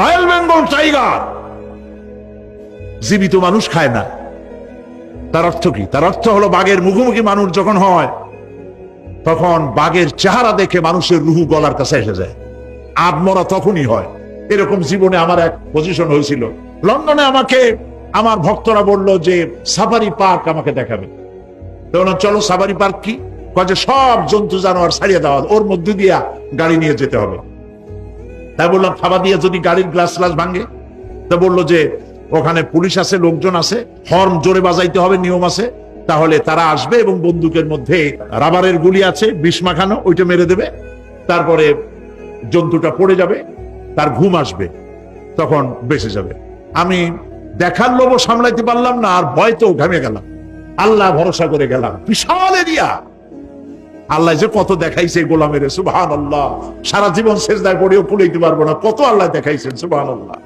Royal Bengal tiger জীবিত মানুষ খায় না। তার অর্থ কি? তার অর্থ হলো বাঘের মুখোমুখি মানুষ যখন হয় তখন বাঘের চেহারা দেখে মানুষের রুহু গলার কাছে এসে যায়। আত্মরা তখনই হয়। এরকম জীবনে আমার এক পজিশন হয়েছিল। লন্ডনে আমাকে আমার ভক্তরা বলল যে সাফারি পার্ক আমাকে দেখাবে। তখন চলো সাফারি পার্ক কি? যে সব জন্তু জানোয়ার ছাড়িয়ে দেওয়া, ওর মধ্যে দিয়া গাড়ি নিয়ে যেতে হবে। তাই বললাম থাবা দিয়ে যদি গাড়ির গ্লাস গ্লাস ভাঙে? তা বললো যে ওখানে পুলিশ আছে, লোকজন আছে, হর্ন জোরে বাজাইতে হবে, নিয়ম আছে, তাহলে তারা আসবে এবং বন্দুকের মধ্যে রাবারের গুলি আছে, বিষ মাখানো, ওইটা মেরে দেবে। তারপরে জন্তুটা পড়ে যাবে, তার ঘুম আসবে, তখন বেঁচে যাবে। আমি দেখার লোভ সামলাইতে পারলাম না, আর ভয়তেও ঘামে গেলাম। আল্লাহ ভরসা করে গেলাম। বিশাল এরিয়া, আল্লাহ যে কত দেখাইছে গোলামের, সুবহানাল্লাহ। সারা জীবন সেজদায় পড়েও কুলাইতে পারবো না, কত আল্লাহ দেখাইছেন, সুবহানাল্লাহ।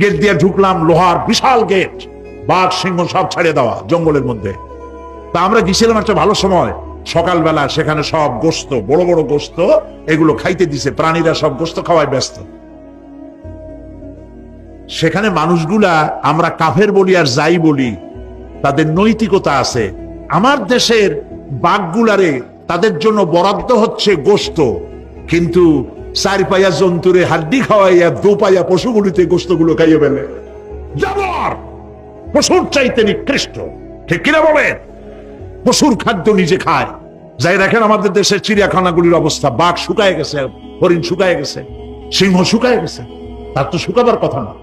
গেট দিয়ে ঢুকলাম, লোহার বিশাল গেট, বাঘ সিংহ সব ছাড়িয়ে দেওয়া জঙ্গলের মধ্যে। তা আমরা গেছিলাম একটা ভালো সময়, সকালবেলা। সেখানে সব গোস্ত, বড় বড় গোস্ত, এগুলো খাইতে দিছে। প্রাণীরা সব গোস্ত খাওয়ায় ব্যস্ত। সেখানে মানুষগুলা, আমরা কাফের বলি আর যাই বলি, তাদের নৈতিকতা আছে। আমার দেশের বাঘগুলারে তাদের জন্য বরাদ্দ হচ্ছে গোস্ত, কিন্তু চার পায়া জন্তুরে হাড্ডি খাওয়াইয়া দু পায়া পশুগুলিতে গোস্তগুলো খাইয়ে ফেলে। জানোয়ার পশুর চাইতে নিকৃষ্ট, ঠিক কিনা বলেন? পশুর খাদ্য নিজে খায়। যাই দেখেন আমাদের দেশের চিড়িয়াখানাগুলির অবস্থা, বাঘ শুকায় গেছে, হরিণ শুকায় গেছে, সিংহ শুকায় গেছে। তার তো শুকাবার কথা না।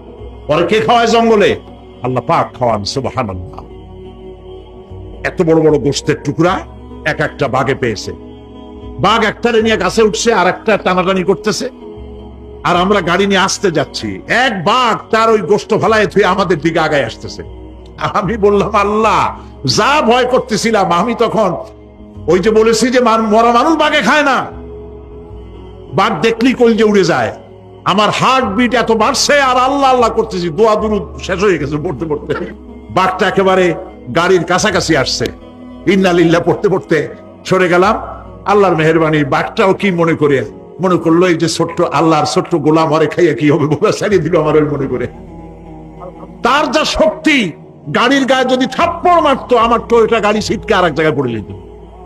পরে কে খাওয়ায় জঙ্গলে? আল্লাহ পাক খাওয়ান, সুবহানাল্লাহ। এত বড় বড় গোস্তের টুকরা এক একটা বাঘে পেয়েছে। বাঘ একটারে নিয়ে গাছে উঠছে, আর একটা টানাটানি করতেছে, আর আমরা গাড়ি নিয়ে আসতে যাচ্ছি। এক বাঘ তার ওই গোস্ত ফালায় থুয়ে আমাদের দিকে আগায় আসতেছে। আমি বললাম আল্লাহ, যা ভয় করতেছিলাম আমি তখন, ওই যে বলেছি যে মরা মানুষ বাঘে খায় না, বাঘ দেখলি কলজে উড়ে যায়। আমার হার্ট বিট এত বাড়ছে, আর আল্লাহ আল্লাহ করতেছি, দোয়া দুরুদ শেষ হয়ে গেছে পড়তে পড়তে। বাঘটা একেবারে গাড়ির কাছাকাছি আসছে, ইন্না লিল্লাহ পড়তে পড়তে সরে গেলাম। আল্লাহর মেহেরবানি, বাঘটাও কি মনে করলো এই যে ছোট্ট আল্লাহর ছোট্ট গোলাম, হরে খাইয়া কি হবে, বোকা ছাড়িয়ে দিল আমার ওই মনে করে। তার যা শক্তি, গাড়ির গায়ে যদি থাপ্পড় মারতো, আমার টয়োটা গাড়ি ছিটকে আর এক জায়গায় পড়ে যেত।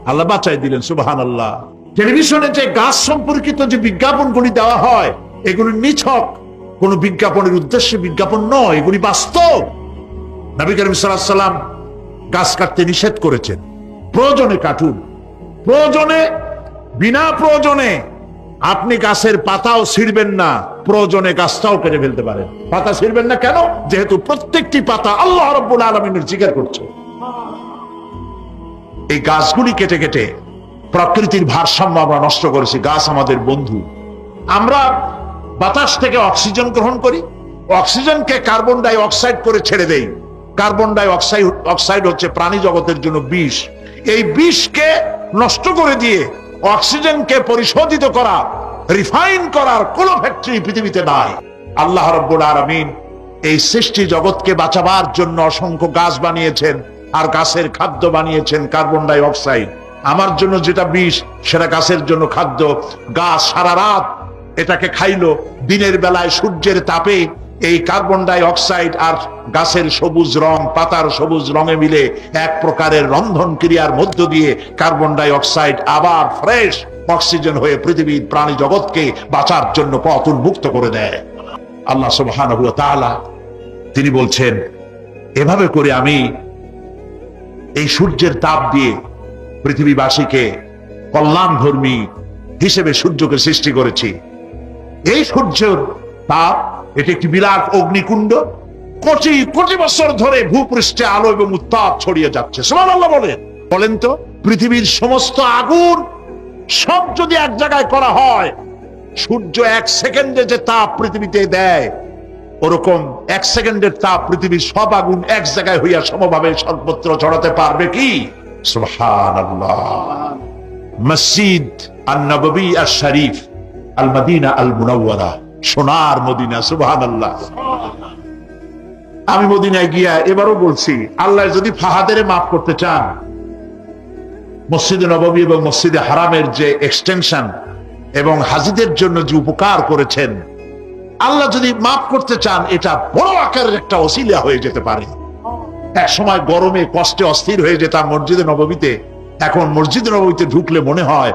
আল্লাহ বাঁচাই দিলেন, সুবহানাল্লাহ। টেলিভিশনে যে গাছ সম্পর্কিত যে বিজ্ঞাপনগুলি দেওয়া হয়, এগুলি নিছক কোন বিজ্ঞাপনের উদ্দেশ্যে বিজ্ঞাপন নয়, এগুলি বাস্তব। নবী করিম সাল্লাল্লাহু আলাইহি ওয়াসাল্লাম গাছ কাটতে নিষেধ করেছেন। প্রয়োজনে কাটুন, প্রয়োজনে, বিনা প্রয়োজনে আপনি গাছের পাতাও ছিঁড়বেন না, প্রয়োজনে গাছটাও কেটে ফেলতে পারেন। পাতা ছিঁড়বেন না কেন? যেহেতু প্রত্যেকটি পাতা আল্লাহ রাব্বুল আলামিনের জিকির করছে। এই গাছগুলি কেটে কেটে প্রকৃতির ভারসাম্য আমরা নষ্ট করেছি। গাছ আমাদের বন্ধু। আমরা বাতাস থেকে অক্সিজেন গ্রহণ করি, অক্সিজেনকে কার্বন ডাই অক্সাইড করে ছেড়ে দেই। কার্বন ডাই অক্সাইড হচ্ছে প্রাণী জগতের জন্য বিষ। এই বিষকে নষ্ট করে দিয়ে অক্সিজেনকে পরিশোধিত করা, রিফাইন করার কোন ফ্যাক্টরি পৃথিবীতে নাই। আল্লাহ রাব্বুল আলামিন এই সৃষ্টি জগৎকে বাঁচাবার জন্য অসংখ্য গাছ বানিয়েছেন, আর গাছের খাদ্য বানিয়েছেন কার্বন ডাই অক্সাইড। আমার জন্য যেটা বিষ, সেটা গাছের জন্য খাদ্য। গাছ সারা রাত এটাকে খাইলো, দিনের বেলায় সূর্যের তাপে এই কার্বন ডাই অক্সাইড আর গাছের সবুজ রং, পাতার সবুজ রঙে মিলে এক প্রকারের রন্ধন ক্রিয়ার মধ্য দিয়ে কার্বন ডাই অক্সাইড আবার ফ্রেশ অক্সিজেন হয়ে পৃথিবীর প্রাণী জগৎকে বাঁচার জন্য পথ উন্মুক্ত করে দেয়। আল্লাহ সুবহানাহু ওয়া তাআলা তিনি বলছেন, এভাবে করে আমি এই সূর্যের তাপ দিয়ে পৃথিবীবাসীকে কল্যাণধর্মী হিসেবে সূর্যকে সৃষ্টি করেছি। এই সূর্যের তাপ, এটি একটি বিরাট অগ্নিকুণ্ড, কোটি কোটি বছর ধরে ভূপৃষ্ঠে আলো এবং উত্তাপ ছড়িয়ে যাচ্ছে। সুবহানাল্লাহ বলেন তো, পৃথিবীর সমস্ত আগুন সব যদি এক জায়গায় করা হয়, সূর্য এক সেকেন্ডে যে তাপ পৃথিবীতে দেয়, ওরকম এক সেকেন্ডের তাপ পৃথিবীর সব আগুন এক জায়গায় হইয়া সমভাবে সর্বত্র ছড়াতে পারবে কি? সুবহানাল্লাহ। মসজিদ আন-নববী আশ-শরীফ, আল মদিনা আল মুনাওয়ারা, সোনার মদিনা। সুবহানাল্লাহ। আমি মদিনায় গিয়া এবারও বলছি, আল্লাহ যদি ফাহাদের মাফ করতে চান, মসজিদে নববী এবং মসজিদে হারামের যে এক্সটেনশন এবং হাজিদের জন্য যে উপকার করেছেন, আল্লাহ যদি মাফ করতে চান, এটা বড় আকারের একটা ওসিলা হয়ে যেতে পারে। এক সময় গরমে কষ্টে অস্থির হয়ে যেতাম মসজিদে নববীতে, এখন মসজিদে নববীতে ঢুকলে মনে হয়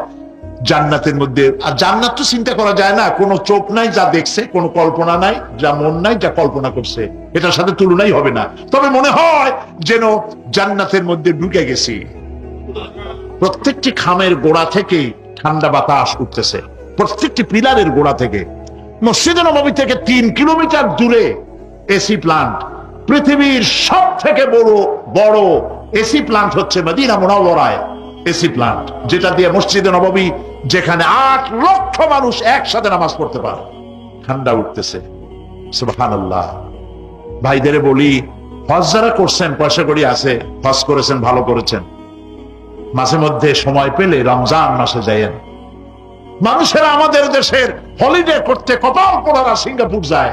জান্নাতের মধ্যে। আর জান্নাত তো চিন্তা করা যায় না, কোনো চোখ নাই যা দেখছে, কোনো কল্পনা নাই যা মন নাই যা কল্পনা করছে, এটার সাথে তুলনাই হবে না। তবে মনে হয় যেন জান্নাতের মধ্যে ঢুকে গেছি। প্রত্যেকটি খামের গোড়া থেকে ঠান্ডা বাতাস উঠতেছে, প্রত্যেকটি পিলারের গোড়া থেকে। মসজিদে নববী থেকে 3 কিলোমিটার দূরে এসি প্লান্ট। পৃথিবীর সব থেকে বড় এসি প্লান্ট হচ্ছে মদিনা মুনাওয়ারায় এসি প্লান্ট, যেটা দিয়ে মসজিদে নববী, যেখানে 8 লক্ষ মানুষ একসাথে নামাজ পড়তে পারে, ঠান্ডা উঠতেছে। সুবহানাল্লাহ। ভাইদের বলি, হজ যারা করছেন, পয়সা কড়ি আছে, হজ করেছেন, ভালো করেছেন, মাঝে মধ্যে সময় পেলে রমজান মাসে যায়েন। মানুষেরা আমাদের দেশের হলিডে করতে কপাল পোড়ারা সিঙ্গাপুর যায়,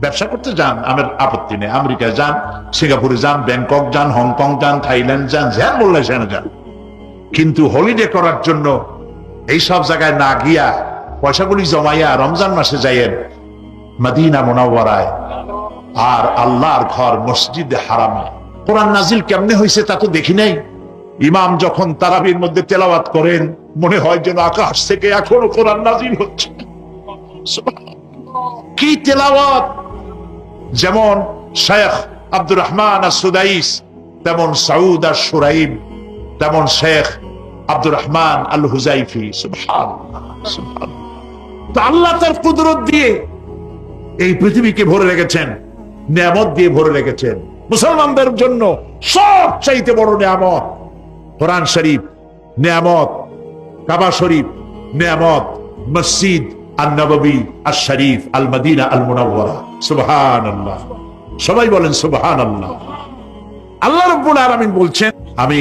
ব্যবসা করতে যান, আমার আপত্তি নেই, আমেরিকায় যান, সিঙ্গাপুরে যান, ব্যাংকক যান, হংকং যান, থাইল্যান্ড যান, যান বললে সেখানে যান। কিন্তু হলিডে করার জন্য এইসব জায়গায় না গিয়া পয়সাগুলি জমাইয়া রমজান মাসে যাইয়েন মদিনা মুনাওয়ারায়, আর আল্লাহর ঘর মসজিদে হারামে। কোরআন নাজিল কেমনে হয়েছে তা তো দেখি নাই। ইমাম যখন তারাবির মধ্যে তেলাওয়াত করেন, মনে হয় যেন আকাশ থেকে এখনো কোরআন নাজিল হচ্ছে। কি তেলাওয়াত! যেমন শেখ আব্দুর রহমান আস-সুদাইস, তেমন সাউদ আশ-শুরাইব, তেমন শেখ আব্দুর রহমান আল হুজাইফি। সুবহানাল্লাহ, সুবহানাল্লাহ। তো আল্লাহ তার কুদরত দিয়ে এই পৃথিবীকে ভরে রেখেছেন, নিয়ামত দিয়ে ভরে রেখেছেন। মুসলমানদের জন্য সবচাইতে বড় নিয়ামত কোরআন শরীফ নিয়ামত, কাবা শরীফ নিয়ামত, মসজিদ আন-নববী আশ-শরীফ আল মদিনা আল মুনাওয়ারা। সুবহানাল্লাহ, সবাই বলেন সুবহানাল্লাহ। আল্লাহ রাব্বুল আলামিন বলছেন, আমি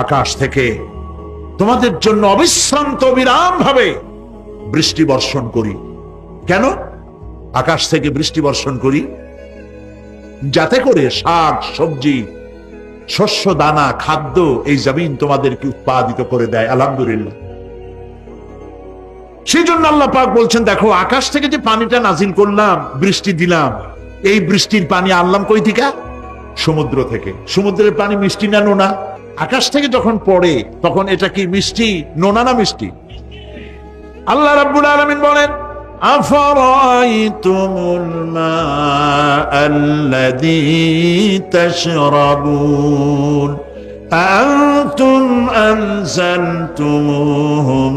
আকাশ থেকে তোমাদের জন্য অবিশ্রান্ত বিরাম ভাবে বৃষ্টি বর্ষণ করি। কেন আকাশ থেকে বৃষ্টি বর্ষণ করি? যাতে করে শাক সবজি, শস্য দানা, খাদ্য এই জমিন তোমাদেরকে উৎপাদিত করে দেয়। আলহামদুলিল্লাহ। সেই জন্য আল্লাহ পাক বলছেন, দেখো আকাশ থেকে যে পানিটা নাজিল করলাম, বৃষ্টি দিলাম, এই বৃষ্টির পানি আনলাম কই থেকে? সমুদ্র থেকে। সমুদ্রের পানি মিষ্টি না নোনা? আকাশ থেকে যখন পড়ে তখন এটা কি মিষ্টি, নোনা না মিষ্টি? আল্লাহ রাব্বুল আলামিন বলেন, আফরাআইতুমুল মাআল্লাযী তাশরাবুন আনতুম আনজালতুমুহু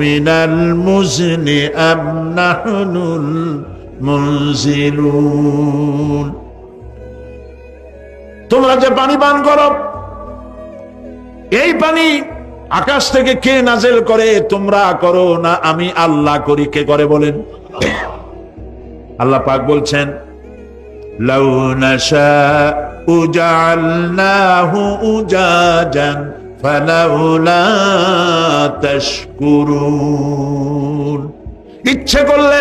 মিনাল মুজনি আম নাহনুল মুনজিলুন। তোমরা যে পানি পান করো, এই পানি আকাশ থেকে কে নাজেল করে? তোমরা করো না আমি আল্লাহ করি? কে করে বলেন? আল্লাহ পাক বলছেন, লাউ নাশাউ জাআলনাহু উজাজান ফালাউলা তাশকুরুন। ইচ্ছে করলে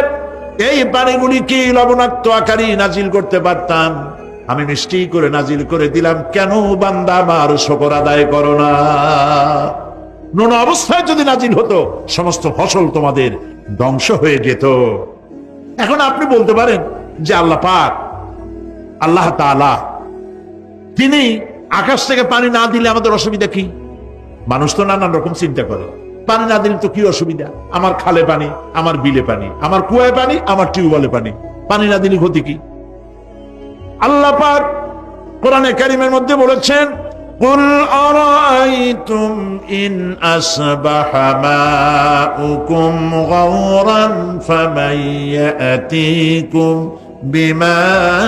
এই পানিগুলি কি লবণাক্ত আকারে নাজিল করতে পারতাম, আমি মিষ্টি করে নাজিল করে দিলাম। কেন বান্দা আমার শুকর আদায় করো না? নোনা অবস্থায় যদি নাজিল হতো, সমস্ত ফসল তোমাদের ধ্বংস হয়ে যেত। এখন আপনি বলতে পারেন যে আল্লাহ পাক, আল্লাহ তাআলা, তিনি আকাশ থেকে পানি না দিলে আমাদের অসুবিধা কি? মানুষ তো নানান রকম চিন্তা করে, পানি না দিলে তো কি অসুবিধা? আমার খালে পানি, আমার বিলে পানি, আমার কুয়ায় পানি, আমার টিউবওয়েলে পানি, পানি না দিলে ক্ষতি কি? আল্লাহ পাক কোরআনে কারীমের মধ্যে বলেছেন, কুল আরাআইতুম ইন আসবাহা মাউকুম গাওরান ফামান ইয়াতিকুম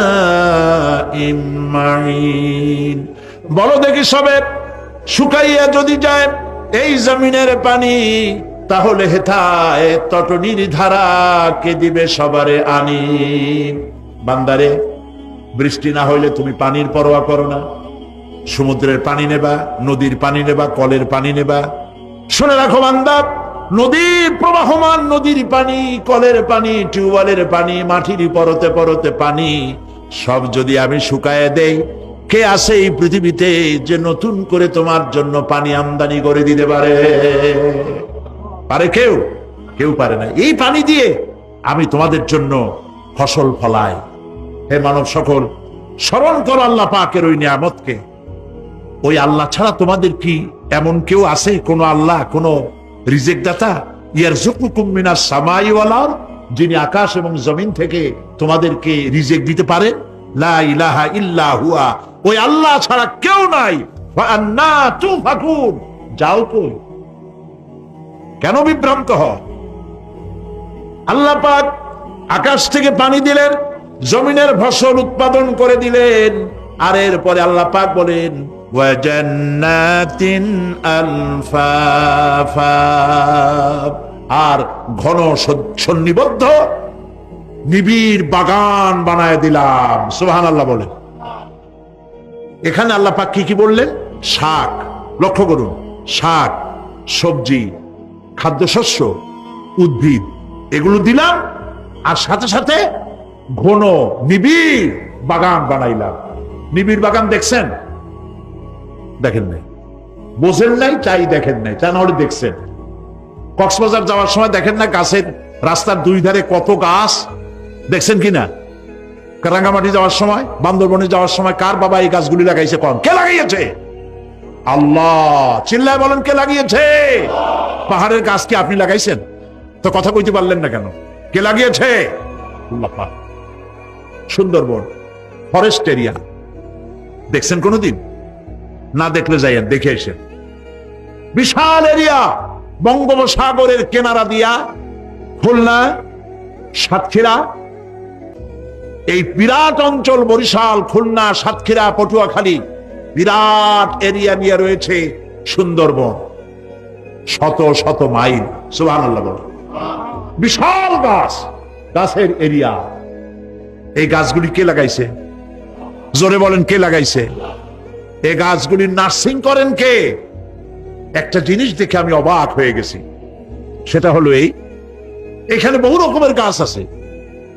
বিমাইন মাইন। বলো দেখি সবে শুকাইয়া যদি যায় এই জমিনের পানি, তাহলে হেথায় তটনির ধারা কে দিবে সবারে আনি। বান্দারে, বৃষ্টি না হইলে তুমি পানির পরোয়া করো না। সমুদ্রের পানি নেবা, নদীর পানি নেবা, কলের পানি নেবা। শুনে রাখো বান্দা, নদীর প্রবাহমান নদীর পানি, কলের পানি, টিউবওয়েলের পানি, মাটির পরতে পরতে পানি, সব যদি আমি শুকায় দেই, কে আছে এই পৃথিবীতে যে নতুন করে তোমার জন্য পানি আমদানি করে দিতে পারে? পারে কেউ? কেউ পারে না। এই পানি দিয়ে আমি তোমাদের জন্য ফসল ফলায়। হে মানব সকল, স্মরণ করো আল্লাহ পাকের ওই নিয়ামতকে। ওই আল্লাহ ছাড়া তোমাদের কি এমন কেউ আছে? কোন আল্লাহ, কোন রিজেক দাতা? ইয়ারযুকুকুম মিনাস সামাই ওয়াল আরদ, যিনি আকাশ এবং জমিন থেকে তোমাদেরকে রিজেক দিতে পারে। লা ইলাহা ইল্লা হুয়া, ওই আল্লাহ ছাড়া কেউ নাই। ফাআন্না তুফাকুন, যাও কই? কেন বিভ্রান্ত হও? আল্লাহ পাক আকাশ থেকে পানি দিলেন, জমিনের ফসল উৎপাদন করে দিলেন, আর এরপরে আল্লাহ পাক বলেন ওয়া জান্নাতিন আলফাফা, আর ঘন সন্নিবদ্ধ নিবিড় বাগান বানায় দিলাম। সুবহানাল্লাহ বলেন। এখানে আল্লাহ পাক কি কি বললেন? শাক, লক্ষ্য করুন, শাক, সবজি, খাদ্যশস্য, উদ্ভিদ, এগুলো দিলাম, আর সাথে সাথে ঘন নিবিড় বাগান বানাইলাম। নিবিড় বাগান দেখছেন? দেখেন নাই, বোঝেন নাই, তাই দেখেন নাই, তা নাহলে দেখছেন। কক্সবাজার যাওয়ার সময় দেখেন না গাছের, রাস্তার দুই ধারে কত গাছ, দেখছেন কিনা? রাঙ্গামাটি যাওয়ার সময়, বান্দরবনে যাওয়ার সময় কার বাবা এই গাছগুলি লাগাইছে? কম কে লাগিয়েছে? আল্লাহ। চিল্লায় বলেন, কে লাগিয়েছে? পাহাড়ের গাছ কি আপনি লাগাইছেন? তো কথা কইতে পারলেন না কেন? কে লাগিয়েছে? আল্লাহ পাক। সুন্দরবন ফরেস্ট এরিয়া দেখছেন কোনদিন? না দেখলে যাইয়েন, দেখে এসেন। বিশাল এরিয়া, বঙ্গোপসাগরের কিনারা দিয়া খুলনা, সাতক্ষীরা, এই বিরাট অঞ্চল, বরিশাল, খুলনা, সাতক্ষীরা, পটুয়াখালী, বিরাট এরিয়া নিয়ে রয়েছে সুন্দরবন। শত শত মাইল। সুবহানাল্লাহ বলেন। বিশাল গাছ, গাছের এরিয়া। এই গাছগুলি কে লাগাইছে? জোরে বলেন, কে লাগাইছে? এই গাছগুলির নার্সিং করেন কে? একটা জিনিস দেখে আমি অবাক হয়ে গেছি, সেটা হলো এখানে বহু রকমের গাছ আছে।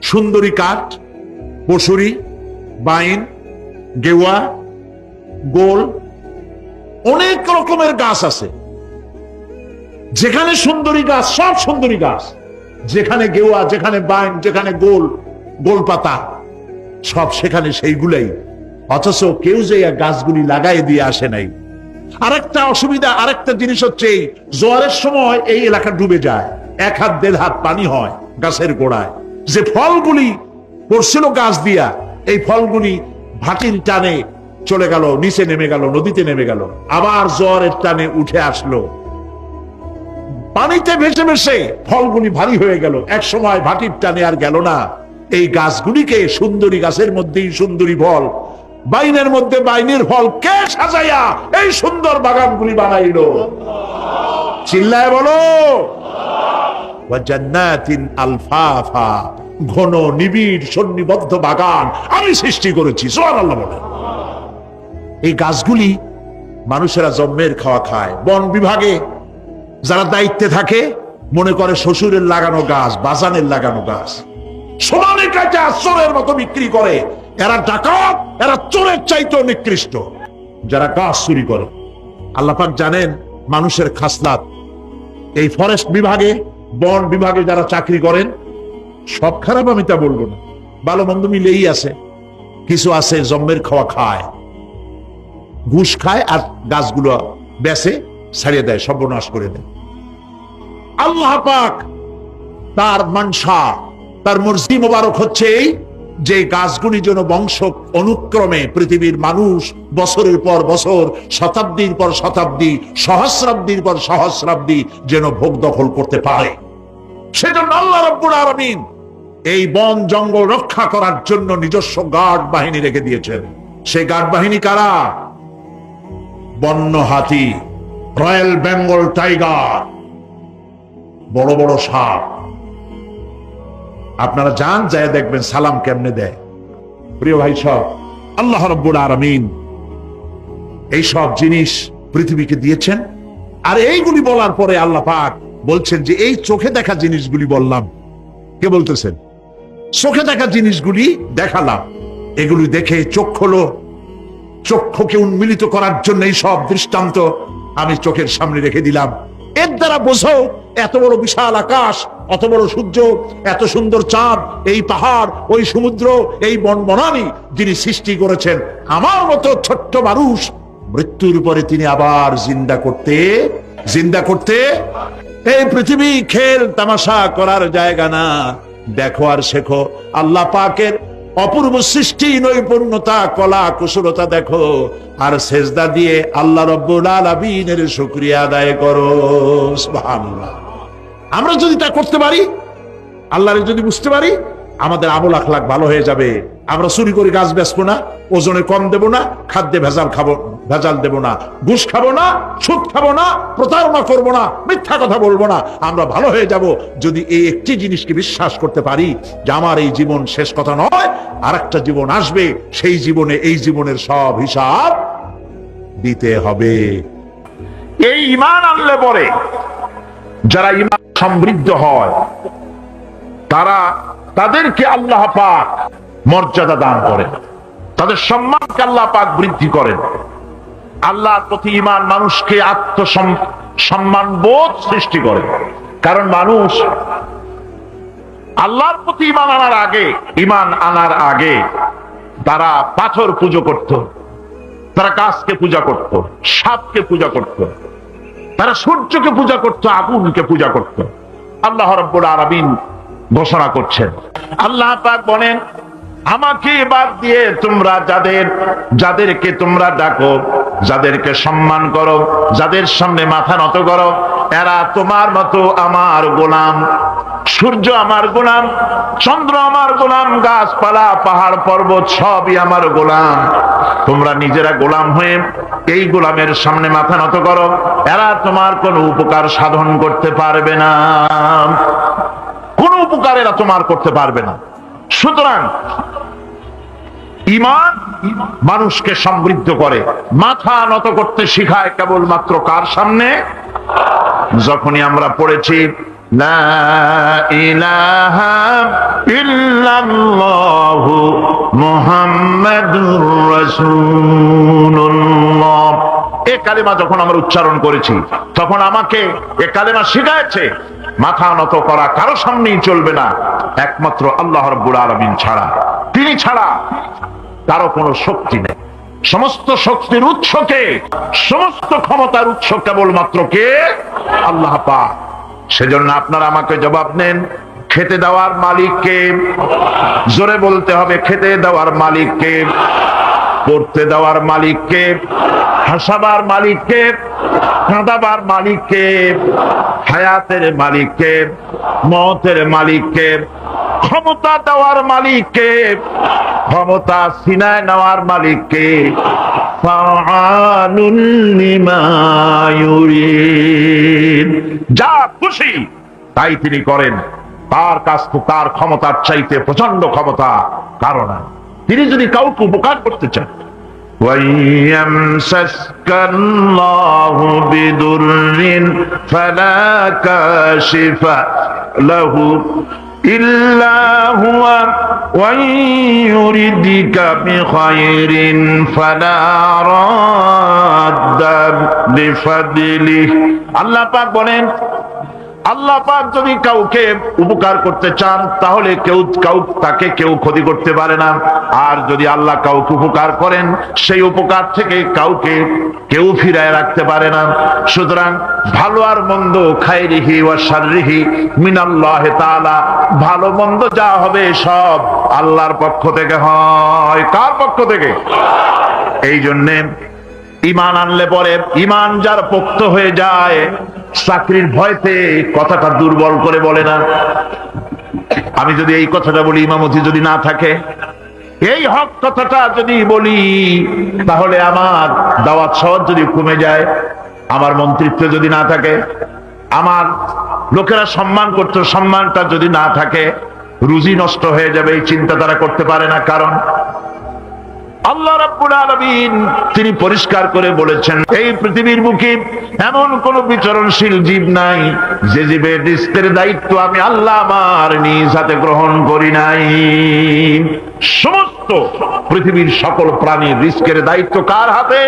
সুন্দরী কাঠ, পশুরি, বাইন, গেওয়া, গোল, অনেক রকমের গাছ আছে। যেখানে সুন্দরী গাছ, সব সুন্দরী গাছ, যেখানে গেওয়া, যেখানে বাইন, যেখানে গোল, গোল পাতা, সব সেখানে সেইগুলাই। অথচ কেউ যে গাছগুলি লাগাই দিয়ে আসে নাই। আরেকটা অসুবিধা, আরেকটা জিনিস হচ্ছে, জোয়ারের সময় এই এলাকা ডুবে যায়, 1 হাত 1.5 হাত পানি হয় গাছের গোড়ায়। যে ফলগুলি পড়ছিল গাছ দিয়া, এই ফলগুলি ভাটির টানে চলে গেল, নিচে নেমে গেল, নদীতে নেমে গেল, আবার জোয়ারের টানে উঠে আসলো, পানিতে ভেসে ভেসে ফলগুলি ভারী হয়ে গেল। এক সময় ভাটির টানে আর গেল না। এই গাছগুলিকে, সুন্দরী গাছের মধ্যেই সুন্দরী ফল, বাইনের মধ্যে বাইনের ফল, কে সাজাইয়া এই সুন্দর বাগানগুলি বানাইলো? চিল্লায় বলো। ওয়া জান্নাতিন আলফাফা, ঘন নিবিড় সন্নিবদ্ধ বাগান আমি সৃষ্টি করেছি। সুবহানাল্লাহ বলেন। এই গাছগুলি মানুষেরা জন্মের খাওয়া খায়। বন বিভাগে যারা দায়িত্বে থাকে মনে করে শ্বশুরের লাগানো গাছ, বাজানের লাগানো গাছ, সমানে কাটা চোরের মতো বিক্রি করে। এরা ডাকাত, এরা চোরের চাইতেও নিকৃষ্ট যারা গাছ চুরি করে। আল্লাহ পাক জানেন মানুষের খাসলাত। এই ফরেস্ট বিভাগে, বন বিভাগে যারা চাকরি করেন, সব খারাপ আমি তা বলবো না, ভালো মন্দ মিলেই আছে। কিছু আছে জন্মের খাওয়া খায়, ঘুষ খায়, আর গাছগুলো বেচে ছাড়িয়ে দেয়, সর্বনাশ করে দেয়। আল্লাহ পাক তার মানসা, তার মর্জি মোবারক হচ্ছে এই যে গাছগুলি যেন বংশ অনুক্রমে পৃথিবীর মানুষ বছরের পর বছর, শতাব্দীর পর শতাব্দী, সহস্রাব্দীর পর সহস্রাব্দী যেন ভোগ দখল করতে পারে। সেজন্য আল্লাহ রাব্বুল আলামিন এই বন জঙ্গল রক্ষা করার জন্য নিজস্ব গার্ড বাহিনী রেখে দিয়েছেন। সেই গার্ড বাহিনী কারা? বন্য হাতি, রয়্যাল বেঙ্গল টাইগার, বড় বড় সাপ। আপনারা যান, যায় দেখবেন সালাম কেমনে দেয়। প্রিয় ভাই সব, আল্লাহ রাব্বুল আলামিন এই সব জিনিস পৃথিবীকে দিয়েছেন। আর এইগুলি বলার পরে আল্লাহ পাক বলছেন যে এই চোখে দেখা জিনিসগুলি বললাম। কে বলতেছেন? চোখে দেখা জিনিসগুলি দেখালাম, এগুলি দেখে চোখ হলো, চক্ষুকে উন্মিলিত করার জন্য এই সব দৃষ্টান্ত আমি চোখের সামনে রেখে দিলাম। এর দ্বারা বোঝো এত বড় বিশাল আকাশ, অত বড় সূর্য, এত সুন্দর চাঁদ, এই পাহাড়, ওই সমুদ্র, এই বনবনানী যিনি সৃষ্টি করেছেন, আমার মতো ছোট্ট মানুষ মৃত্যুর পরে তিনি আবার জিন্দা করতে এই পৃথিবী খেল তামাশা করার জায়গা না। দেখো আর শেখো আল্লাহ পাকের অপূর্ব সৃষ্টি, নৈপুণ্যতা, কলা কুশলতা দেখো, আর সেজদা দিয়ে আল্লাহ রব্বুল আলামিনের শুকরিয়া আদায় করো। সুবহানাল্লাহ। আমরা যদি তা করতে পারি, আল্লাহরে যদি বুঝতে পারি, আমাদের আমল আখলাক ভালো হয়ে যাবে। আমরা চুরি করে গাছ বেচবো না, ওজনে কম দেব না, খাদ্যে ভেজাল দেব না, ঘুষ খাবো না, সুদ খাবো না, প্রতারণা করবো না, মিথ্যা কথা বলবো না। আমরা ভালো হয়ে যাব যদি এই একটি জিনিসকে বিশ্বাস করতে পারি যে আমার এই জীবন শেষ কথা নয়, আর একটা জীবন আসবে, সেই জীবনে এই জীবনের সব হিসাব দিতে হবে। এই ঈমান আনলে পরে যারা ঈমান সমৃদ্ধ হয় তাদেরকে আল্লাহ পাক মর্যাদা দান করেন, তাদের সম্মানকে আল্লাহ পাক বৃদ্ধি করেন। আল্লাহর প্রতি ঈমান মানুষকে আত্মসম্মান বোধ সৃষ্টি করে। কারণ মানুষ আল্লাহর প্রতি ঈমান আনার আগে তারা পাথর পূজা করত, তারা গাছকে পূজা করত, সাপকে পূজা করত, তারা সূর্যকে পূজা করত, আগুনকে পূজা করত। আল্লাহ রাব্বুল আলামিন ঘোষণা করছেন, আল্লাহ পাক বলেন, আমাকে বাদ দিয়ে তোমরা যাদেরকে তোমরা ডাকো, যাদেরকে সম্মান করো, যাদের সামনে মাথা নত করো, এরা তোমার মতো আমার গোলাম। সূর্য আমার গোলাম, চন্দ্র আমার গোলাম, গাছপালা, পাহাড় পর্বত সবই আমার গোলাম। তোমরা নিজেরা গোলাম হয়ে এই গোলামের সামনে মাথা নত করো, এরা তোমার কোনো উপকার সাধন করতে পারবে না, কোন উপকার এরা তোমার করতে পারবে না। সুতরাং ঈমান মানুষকে সমৃদ্ধ করে, মাথা নত করতে শিখায় কেবলমাত্র কার সামনে? যখনই আমরা পড়েছি লা ইলাহা ইল্লাল্লাহু মুহাম্মাদুর রাসূলুল্লাহ, এই কালেমা যখন আমরা উচ্চারণ করেছি, তখন আমাকে এই কালেমা শিখায়েছে মাথা নত করা কারো সামনেই চলবে না, একমাত্র আল্লাহ রাব্বুল আলামিন ছাড়া। তিনি ছাড়া কারো কোনো শক্তি নেই। সমস্ত শক্তির উৎসকে, সমস্ত ক্ষমতার উৎস কেবলমাত্র কে? আল্লাহ পাক। সেজন্য আপনারা আমাকে জবাব নেন, খেতে দেওয়ার মালিককে? জোরে বলতে হবে, খেতে দেওয়ার মালিককে, পড়তে দেওয়ার মালিককে, হাসাবার মালিককে, কাঁদাবার মালিককে, হায়াতের মালিককে, মওতের মালিককে, ক্ষমতা দেওয়ার মালিককে, ক্ষমতা সিনায় নেওয়ার মালিককে, ফাআলুল লিমা ইউরিদ, যা খুশি তাই তিনি করেন। তার কাছ থেকে তার ক্ষমতার চাইতে প্রচন্ড ক্ষমতা কারো না। তিনি যদি কাউকে উপকার করতে চান, وَيَمْسَسْكَ اللَّهُ بِضُرٍّ فَلَا كَاشِفَ لَهُ إِلَّا هُوَ وَإِن يُرِدْكَ بِخَيْرٍ فَلَا رَادَّ لِفَضْلِهِ। আল্লাহ পাক বলেন, আল্লাহ পাক যদি কাউকে উপকার করতে চান তাহলে তাকে কেউ ক্ষতি করতে পারে না। আর যদি আল্লাহ কাউকে উপকার করেন, সেই উপকার থেকে কাউকে কেউ ফিরায় রাখতে পারে না। সুতরাং ভালো আর মন্দ, খায়রিহি ওয়া শাররিহি মিনাল্লাহি তাআলা, ভালো মন্দ যা হবে সব আল্লাহর পক্ষ থেকে হয়। কার পক্ষ থেকে? এই জন্যে ঈমান আনলে পরে, ঈমান যার পোক্ত হয়ে যায়, চাকরির ভয়তে কথাটা দুর্বল করে বলে না। আমি যদি এই কথাটা বলি, ইমামতি যদি না থাকে, এই হক কথাটা যদি বলি, তাহলে আমার দাওয়াত সহজ যদি কমে যায়, আমার মন্ত্রিত্ব যদি না থাকে, আমার লোকেরা সম্মান করত, সম্মানটা যদি না থাকে, রুজি নষ্ট হয়ে যাবে, এই চিন্তা তারা করতে পারে না। কারণ আল্লাহ রাব্বুল আলামিন তিনি পরিষ্কার করে বলেছেন, এই পৃথিবীর বুকে এমন কোন বিচরণশীল জীব নাই যে জীবের রিজকের দায়িত্ব আমি আল্লাহ আমার নিজ হাতে গ্রহণ করি নাই। সমস্ত পৃথিবীর সকল প্রাণীর রিজকের দায়িত্ব কার হাতে?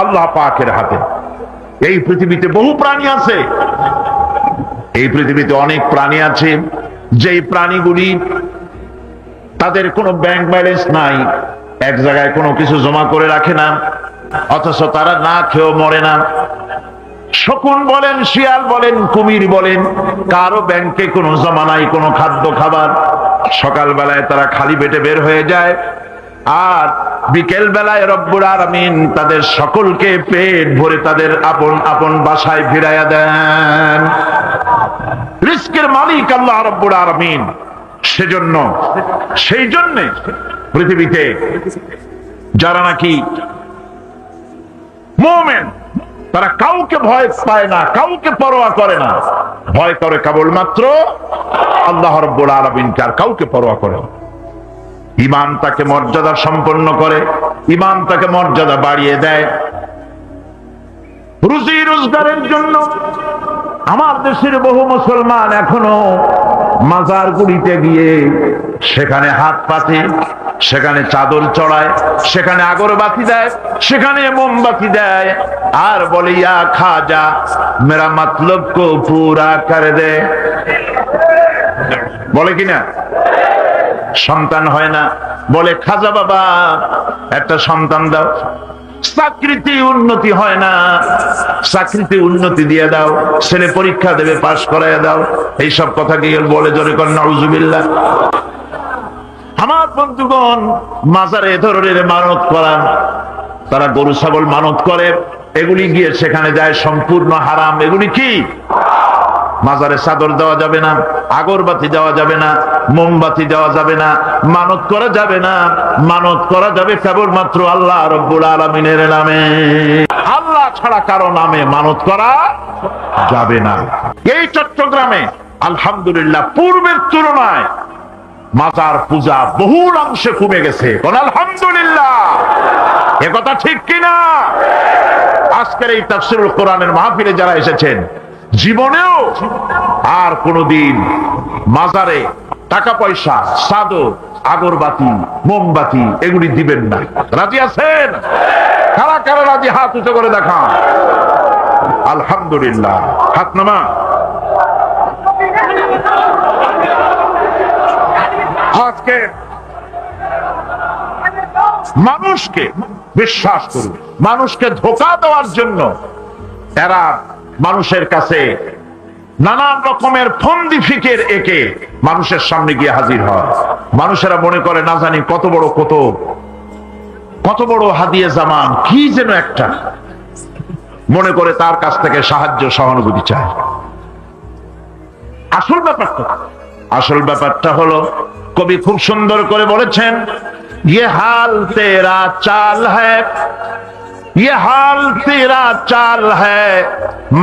আল্লাহ পাকের হাতে। এই পৃথিবীতে বহু প্রাণী আছে, এই পৃথিবীতে অনেক প্রাণী আছে, যেই প্রাণীগুলি তাদের কোনো ব্যাংক ব্যালেন্স নাই, এক জায়গায় কোনো কিছু জমা করে রাখে না, অথচ তারা না খেয়েও মরে না। শকুন বলেন, শিয়াল বলেন, কুমির বলেন, কারো ব্যাংকে কোনো জমা নাই কোনো খাদ্য খাবার। সকালবেলায় তারা খালি পেটে বের হয়ে যায়, আর বিকেল বেলায় রব্বুল আলামিন তাদের সকলকে পেট ভরে তাদের আপন আপন বাসায় ফিরাইয়া দেন। রিজকের মালিক আল্লাহ রব্বুল আলামিন। সেই জন্যে পৃথিবীতে যারা নাকি মুমিন, তারা কাউকে ভয় পায় না, কাউকে পরোয়া করে না, ভয় করে কেবলমাত্র আল্লাহ রাব্বুল আলামিনকে, আর কাউকে পরোয়া করে না। ঈমান তাকে মর্যাদা সম্পন্ন করে, ঈমান তাকে মর্যাদা বাড়িয়ে দেয়। রুজি রোজগারের জন্য আমার দেশের বহু মুসলমান এখনো মাজার গুলিতে গিয়ে সেখানে হাত পাতে, সেখানে চাদর চড়ায়, সেখানে আগরবাতি দেয়, সেখানে মোমবাতি দেয়, আর বলে ইয়া খাজা মেরা মতলব কো পুরা করে দে। বলে কিনা? সন্তান হয় না, বলে খাজা বাবা একটা সন্তান দাও। চাকরিতে উন্নতি হয় না, চাকরিতে উন্নতি দিয়ে দাও, ছেলে পরীক্ষা দেবে পাশ করাইয়া দাও। এইসব কথা কি বলে? জোরে কর নাউজুবিল্লাহ। আমার বন্ধুগণ, মাজারে এ ধরনের মানত করা, তারা গরু ছাগল মানত করে, এগুলি গিয়ে সেখানে যায়, সম্পূর্ণ হারাম। এগুলি কি? মাজারে চাদর দেওয়া যাবে না, আগরবাতি দেওয়া যাবে না, মোমবাতি দেওয়া যাবে না, মানত করা যাবে না। মানত করা যাবে কেবলমাত্র আল্লাহ রাব্বুল আলামিনের নামে। আল্লাহ ছাড়া কারো নামে মানত করা যাবে না। এই চট্টগ্রামে আলহামদুলিল্লাহ পূর্বের তুলনায় মাজার পূজা বহুল অংশে কমে গেছে। আলহামদুলিল্লাহ, এ কথা ঠিক কিনা? আজকের এই তাফসীরুল কোরআনের মাহফিলে যারা এসেছেন, জীবনেও আর কোনদিন মাজারে টাকা পয়সা, চাদর, আগরবাতি, মোমবাতি এগুলি দিবেন না। রাজি আছেন? কারা কারা রাজি? হাত উঁচু করে দেখান। আলহামদুলিল্লাহ, হাত নামা। আজকে মানুষকে বিশ্বাস করুন, মানুষকে ধোঁকা দেওয়ার জন্য এরা মানুষের কাছে নানান রকমের ফন্দি ফিকের একে মানুষের সামনে গিয়ে হাজির হয়। মানুষেরা মনে করে না জানি কত বড় হাদিয়ে জামান, কি যেন একটা মনে করে তার কাছ থেকে সাহায্য সহানুভূতি চায়। আসল ব্যাপারটা হলো, কবি খুব সুন্দর করে বলেছেন, ये हाल तेरा चाल है, ये हाल तेरा चाल है,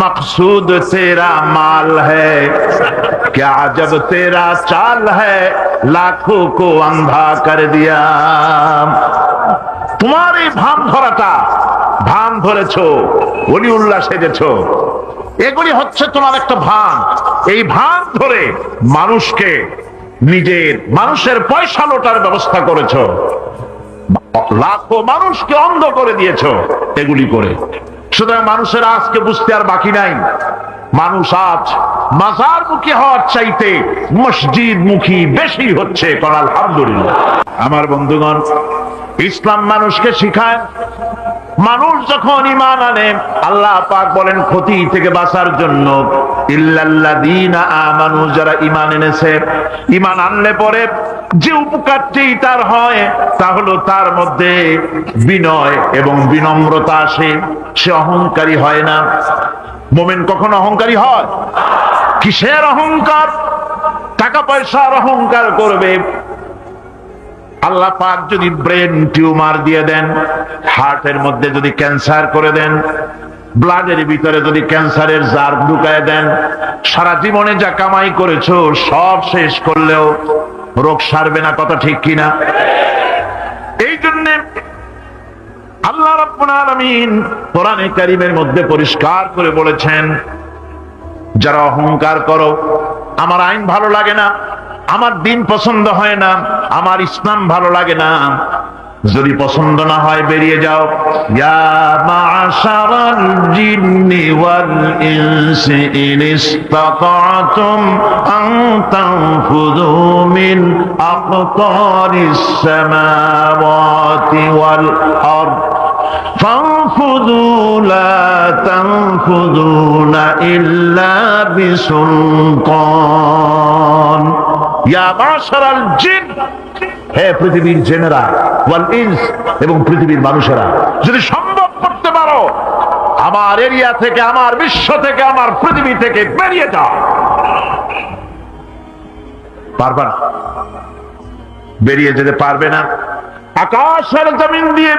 मकसूद तेरा माल है, क्या जब तेरा चाल है लाखों को अंधा कर दिया। তোমার এই ভান ধরাটা, ভান ধরেছো, ওলি উল্লাহ সেজেছো, এগুলি হচ্ছে তোমার একটা ভান। এই ভান ধরে মানুষের পয়সা লোটার ব্যবস্থা করেছো, লাখো মানুষকে অন্ধ করে দিয়েছো এগুলি করে। সুতরাং মানুষের আজকে বুঝতে আর বাকি নাই। মানুষ আজ মাজার মুখী হওয়ার চাইতে মসজিদ মুখী বেশি হচ্ছে। আলহামদুলিল্লাহ। আমার বন্ধুগণ, ইসলাম মানুষকে শিখায়, মানুষ যখন ঈমান আনে, আল্লাহ পাক বলেন ক্ষতি থেকে বাঁচার জন্য ইল্লাল্লাযীনা আমানু, যারা ঈমান এনেছে, ঈমান আনলে পরে যে উপকারটি তার হয় তা হলো তার মধ্যে বিনয় এবং বিনম্রতা আসে। সে অহংকারী হয় না। মুমিন কখনো অহংকারী হয়? কিসের অহংকার? টাকা পয়সার অহংকার করবে। আল্লাহ পাক যদি ব্রেন টিউমার দিয়ে দেন, হার্টের মধ্যে যদি ক্যান্সার করে দেন, ব্লাডের ভিতরে যদি ক্যান্সারের জার ঢুকায় দেন, সারা জীবনে যা কামাই করেছো সব শেষ করলেও রোগ সারবে না। কথা ঠিক কিনা? এই জন্য আল্লাহ রাব্বুল আলামিন কোরআনে কারীমের মধ্যে পরিষ্কার করে বলেছেন, যারা অহংকার করো, আমার আইন ভালো লাগে না, আমার দিন পছন্দ হয় না, আমার ইসলাম ভালো লাগে না, যদি পছন্দ না হয় বেরিয়ে যাও। ইয়া মা'শারাল জিন্নি ওয়াল ইনসি ইন ইসতাতা'তুম আন তানফুযু মিন আকতারিস সামাওয়াতি ওয়াল আরদ فانفذوا لا تنفذون إلا بسلطان يا معشر الجن হে পৃথিবীর জেনেরা ওয়াল ইনস এবং পৃথিবীর মানুষেরা, যদি সম্ভব করতে পারো আমার এরিয়া থেকে, আমার বিশ্ব থেকে, আমার পৃথিবী থেকে বেরিয়ে যাও। পারবে না, বেরিয়ে যেতে পারবে না। আকাশ আর জমিন দিয়ে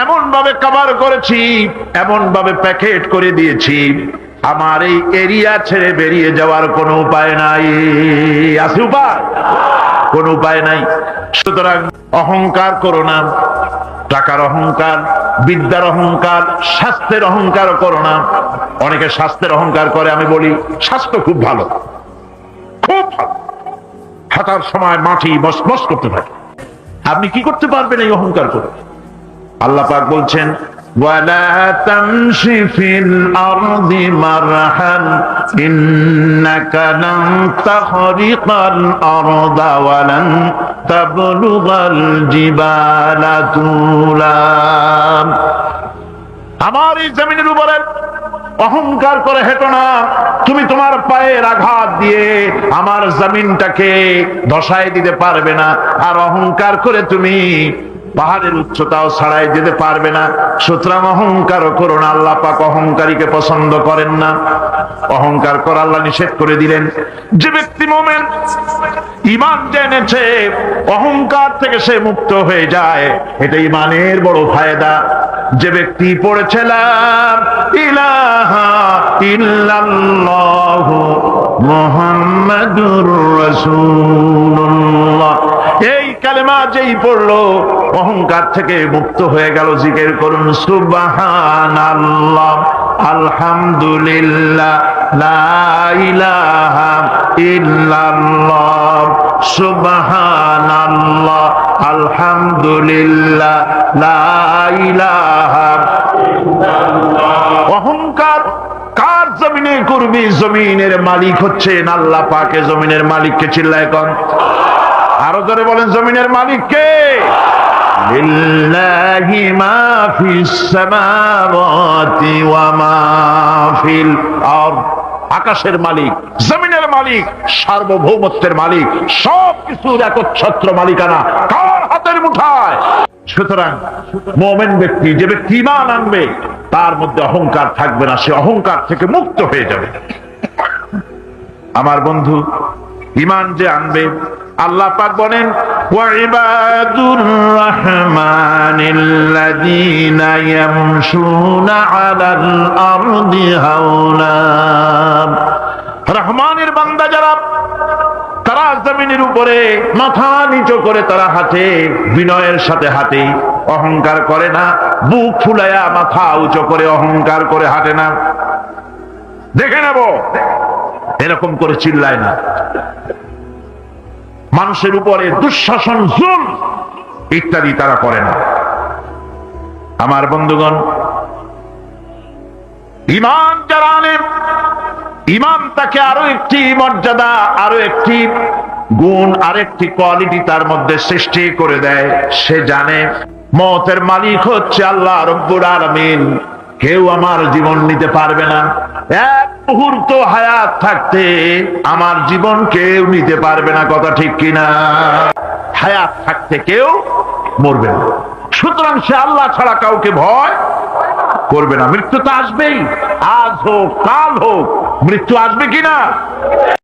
এমন ভাবে কভার করেছি, এমন ভাবে প্যাকেট করে দিয়েছি, আমার এই এরিয়া ছেড়ে বেরিয়ে যাওয়ার কোনো উপায় নাই। আছে উপায়? কোন উপায় নাই। সুতরাং অহংকার করো না, টাকার অহংকার, বিদ্যার অহংকার, স্বাস্থ্যের অহংকার করো না। অনেকে স্বাস্থ্যের অহংকার করে, আমি বলি স্বাস্থ্য খুব ভালো, খুব ভালো, হাঁটার সময় মাটি মসমস করতে থাকে। আপনি কি করতে পারবেন এই অহংকার করে? আল্লাহ পাক বলছেন ওয়ালা তামশি ফিল আরদি মারহান ইন্নাকা লান তাখরিকাল আরদা ওয়া লান তাবলুগাল জিবালা তুলা। আমার এই জমিনের উপরে অহংকার করে হেঁটো না। তুমি তোমার পায়ের আঘাত দিয়ে আমার জমিনটাকে ধসায় দিতে পারবে না, আর অহংকার করে তুমি পাহাড়ের উচ্চতাও ছাড়াই যেতে পারবে না। সুতরাং অহংকার করো না। আল্লাহ পাক অহংকারীকে পছন্দ করেন না। অহংকার করা আল্লাহ নিষেধ করে দিলেন। যে ব্যক্তি মুমিন, ঈমান জেনেছে, অহংকার থেকে সে মুক্ত হয়ে যায়, এটা ঈমানের বড় ফায়দা। যে ব্যক্তি পড়েছে লা ইলাহা ইল্লাল্লাহু মুহাম্মাদুর রাসূলুল্লাহ, এই কালেমা যেই পড়লো অহংকার থেকে মুক্ত হয়ে গেল। জিকির করুন সুবহানাল্লাহ, আলহামদুলিল্লাহ, লা ইলাহা ইল্লাল্লাহ, সুবহানাল্লাহ, আলহামদুলিল্লাহ, লা ইলাহা ইল্লাল্লাহ। অহংকার কার জমিনে করবি? জমিনের মালিক হচ্ছেন আল্লাহ পাক। জমিনের মালিককে চিল্লায় কোন? আরো জোরে বলেন, জমিনের মালিক কে? লিল্লাহি মা ফিস সামাওয়াতি ওয়া মা ফিল আরদ। আকাশের মালিক, জমিনের মালিক, সার্বভৌমত্বের মালিক, সবকিছুর একচ্ছত্র মালিকানা কার হাতের মুঠায়। সুতরাং মুমিন ব্যক্তি, যে ব্যক্তি ঈমান আনবে, তার মধ্যে অহংকার থাকবে না, সে অহংকার থেকে মুক্ত হয়ে যাবে। আমার বন্ধু, ঈমান যে আনবে, আল্লাহ পাক বলেন ওয়া ইবাদুর রাহমানিল্লাযীনা ইয়ামশুনা আলাল আরদি হাওনা। রহমানের বান্দা যারা, তারা জমিনের উপরে মাথা নিচু করে তারা হাঁটে, বিনয়ের সাথে হাঁটে, অহংকার করে না। বুক ফুলায়া মাথা উঁচু করে অহংকার করে হাঁটে না। দেখে নেব, এরকম করে চিল্লায় না। মানুষের উপরে দুঃশাসন, জুলম ইত্যাদি তারা করে না। আমার বন্ধুগণ, ঈমান যারা আনে, ঈমান তাকে আরো একটি মর্যাদা, আরো একটি গুণ, আরেকটি কোয়ালিটি তার মধ্যে সৃষ্টি করে দেয়। সে জানে মওতের মালিক হচ্ছে আল্লাহ রব্বুল আলামিন। কেউ আমার জীবন নিতে পারবে না। এক মুহূর্ত হায়াত থাকতে আমার জীবন কেউ নিতে পারবে না। কথা ঠিক কিনা? হায়াত থাকতে কেউ মরবে না। সুতরাং সে আল্লাহ ছাড়া কাউকে ভয় করবে না। মৃত্যু তো আসবেই, আজ হোক কাল হোক, মৃত্যু আসবে কিনা?